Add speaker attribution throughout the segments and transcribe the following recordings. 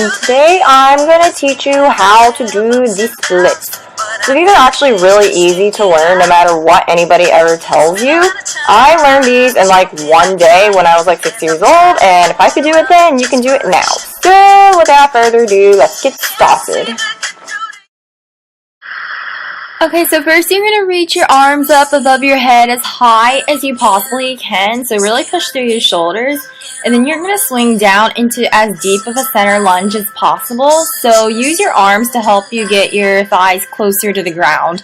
Speaker 1: and today I'm going to teach you how to do the splits. So these are actually really easy to learn no matter what anybody ever tells you. I learned these in like one day when I was like 6 years old, and if I could do it then, you can do it now. So without further ado, let's get started. Okay, so first you're going to reach your arms up above your head as high as you possibly can. So really push through your shoulders. And then you're going to swing down into as deep of a center lunge as possible. So use your arms to help you get your thighs closer to the ground.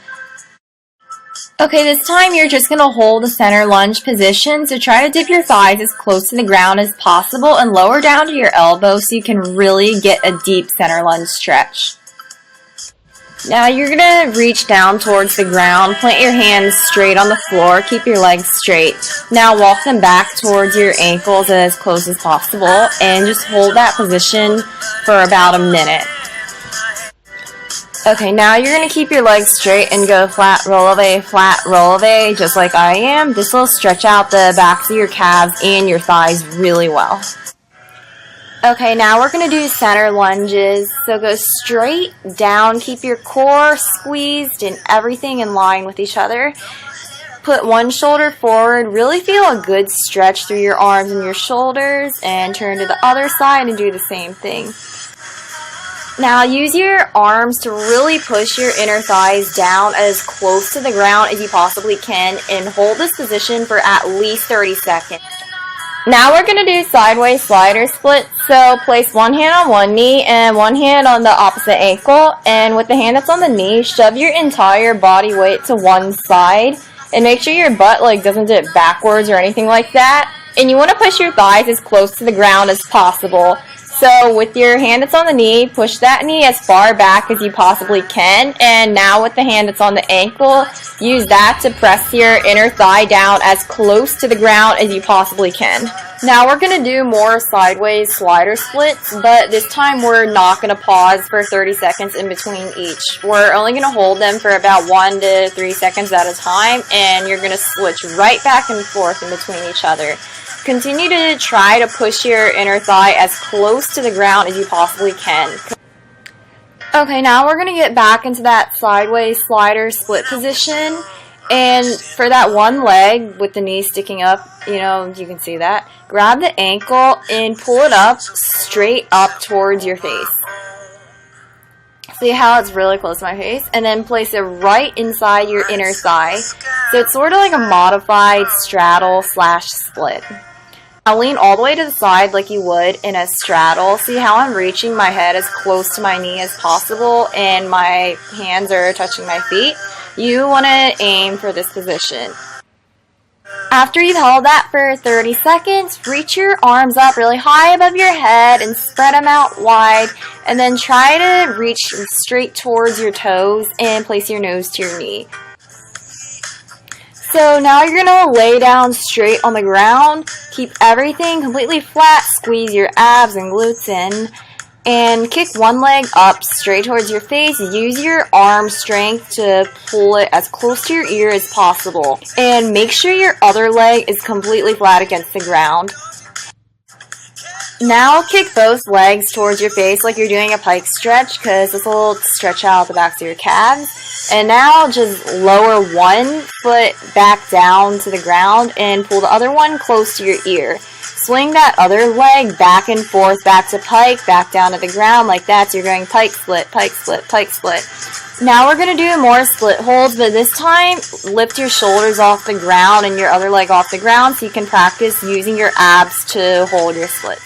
Speaker 1: Okay, this time you're just going to hold the center lunge position. So try to dip your thighs as close to the ground as possible and lower down to your elbow so you can really get a deep center lunge stretch. Now you're going to reach down towards the ground, plant your hands straight on the floor, keep your legs straight. Now walk them back towards your ankles as close as possible and just hold that position for about a minute. Okay, now you're going to keep your legs straight and go flat roll-away, just like I am. This will stretch out the backs of your calves and your thighs really well. Okay, now we're going to do center lunges. So go straight down, keep your core squeezed and everything in line with each other. Put one shoulder forward, really feel a good stretch through your arms and your shoulders, and turn to the other side and do the same thing. Now use your arms to really push your inner thighs down as close to the ground as you possibly can and hold this position for at least 30 seconds. Now we're going to do sideways slider splits, so place one hand on one knee and one hand on the opposite ankle, and with the hand that's on the knee, shove your entire body weight to one side, and make sure your butt doesn't dip backwards or anything like that, and you want to push your thighs as close to the ground as possible. So with your hand that's on the knee, push that knee as far back as you possibly can, and now with the hand that's on the ankle, use that to press your inner thigh down as close to the ground as you possibly can. Now we're going to do more sideways slider splits, but this time we're not going to pause for 30 seconds in between each. We're only going to hold them for about 1 to 3 seconds at a time, and you're going to switch right back and forth in between each other. Continue to try to push your inner thigh as close to the ground as you possibly can. Okay, now we're going to get back into that sideways slider split position. And for that one leg with the knee sticking up, you can see that. Grab the ankle and pull it up, straight up towards your face. See how it's really close to my face? And then place it right inside your inner thigh. So it's sort of like a modified straddle / split. Now lean all the way to the side like you would in a straddle. See how I'm reaching my head as close to my knee as possible and my hands are touching my feet? You want to aim for this position. After you've held that for 30 seconds, reach your arms up really high above your head and spread them out wide, and then try to reach straight towards your toes and place your nose to your knee. So now you're going to lay down straight on the ground, keep everything completely flat, squeeze your abs and glutes in, and kick one leg up straight towards your face. Use your arm strength to pull it as close to your ear as possible, and make sure your other leg is completely flat against the ground. Now kick both legs towards your face like you're doing a pike stretch, because this will stretch out the backs of your calves. And now just lower one foot back down to the ground and pull the other one close to your ear. Swing that other leg back and forth, back to pike, back down to the ground like that. So you're going pike split, pike split, pike split. Now we're going to do more split holds, but this time lift your shoulders off the ground and your other leg off the ground so you can practice using your abs to hold your splits.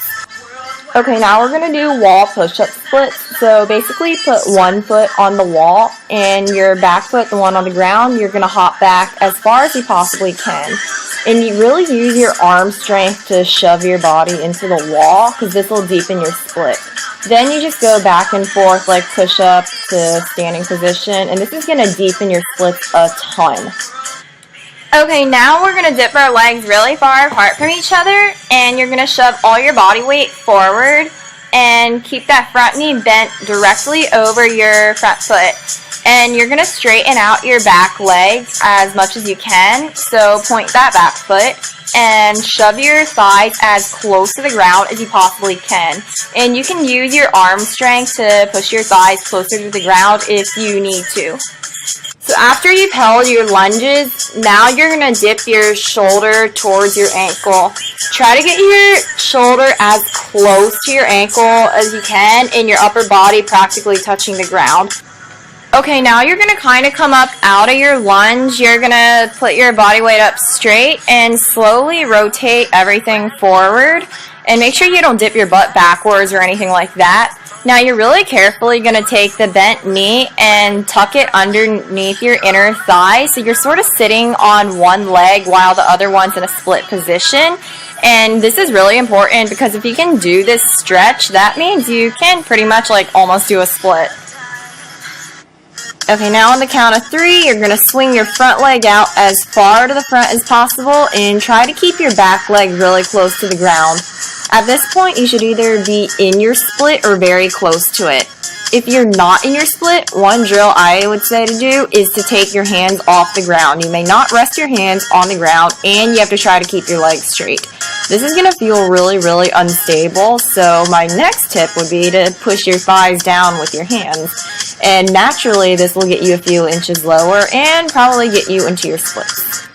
Speaker 1: Okay, now we're going to do wall push-up splits. So basically put one foot on the wall and your back foot, the one on the ground, you're going to hop back as far as you possibly can. And you really use your arm strength to shove your body into the wall, because this will deepen your split. Then you just go back and forth like push-up to standing position, and this is going to deepen your splits a ton. Okay, now we're going to dip our legs really far apart from each other, and you're going to shove all your body weight forward and keep that front knee bent directly over your front foot. And you're going to straighten out your back leg as much as you can. So point that back foot and shove your thighs as close to the ground as you possibly can. And you can use your arm strength to push your thighs closer to the ground if you need to. So after you've held your lunges, now you're going to dip your shoulder towards your ankle. Try to get your shoulder as close to your ankle as you can and your upper body practically touching the ground. Okay, now you're going to kind of come up out of your lunge. You're going to put your body weight up straight and slowly rotate everything forward. And make sure you don't dip your butt backwards or anything like that. Now you're really carefully going to take the bent knee and tuck it underneath your inner thigh. So you're sort of sitting on one leg while the other one's in a split position. And this is really important because if you can do this stretch, that means you can pretty much like almost do a split. Okay, now on the count of 3, you're going to swing your front leg out as far to the front as possible and try to keep your back leg really close to the ground. At this point, you should either be in your split or very close to it. If you're not in your split, one drill I would say to do is to take your hands off the ground. You may not rest your hands on the ground, and you have to try to keep your legs straight. This is going to feel really, really unstable, so my next tip would be to push your thighs down with your hands. And naturally, this will get you a few inches lower and probably get you into your splits.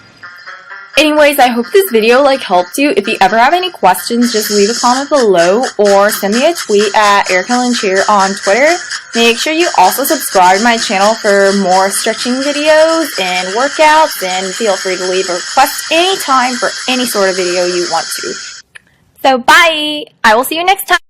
Speaker 1: Anyways, I hope this video helped you. If you ever have any questions, just leave a comment below or send me a tweet at Erica Lynn Cheer on Twitter. Make sure you also subscribe to my channel for more stretching videos and workouts, and feel free to leave a request anytime for any sort of video you want to. So bye! I will see you next time.